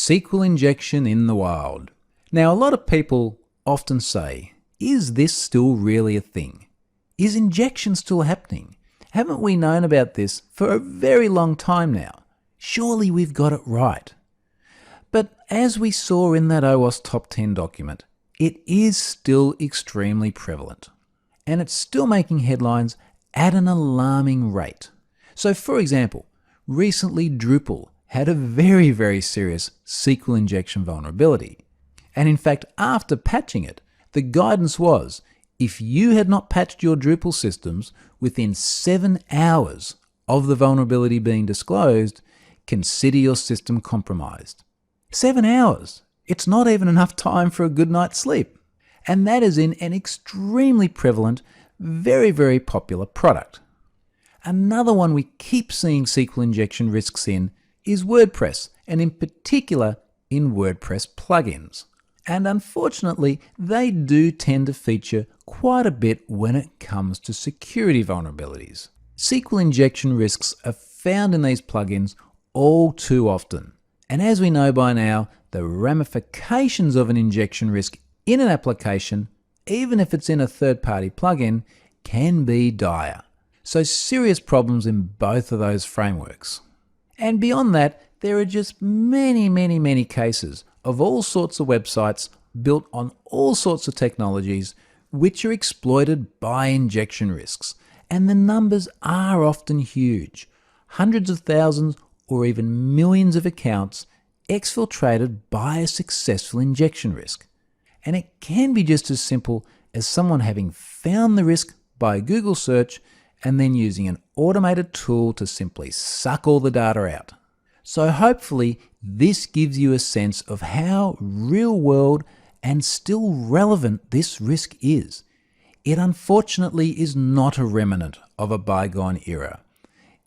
SQL injection in the wild. Now, a lot of people often say, is this still really a thing? Is injection still happening? Haven't we known about this for a very long time now? Surely we've got it right. But as we saw in that OWASP Top 10 document, it is still extremely prevalent. And it's still making headlines at an alarming rate. So for example, recently Drupal had a very serious SQL injection vulnerability. And in fact, after patching it, the guidance was, if you had not patched your Drupal systems within 7 hours of the vulnerability being disclosed, consider your system compromised. 7 hours! It's not even enough time for a good night's sleep. And that is in an extremely prevalent, very popular product. Another one we keep seeing SQL injection risks in is WordPress, and in particular in WordPress plugins. And unfortunately, they do tend to feature quite a bit when it comes to security vulnerabilities. SQL injection risks are found in these plugins all too often. And as we know by now, the ramifications of an injection risk in an application, even if it's in a third-party plugin, can be dire. So serious problems in both of those frameworks. And beyond that, there are just many cases of all sorts of websites built on all sorts of technologies which are exploited by injection risks. And the numbers are often huge. Hundreds of thousands or even millions of accounts exfiltrated by a successful injection risk. And it can be just as simple as someone having found the risk by a Google search and then using an automated tool to simply suck all the data out. So hopefully this gives you a sense of how real world and still relevant this risk is. It unfortunately is not a remnant of a bygone era.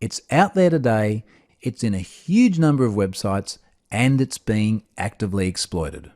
It's out there today, it's in a huge number of websites, and it's being actively exploited.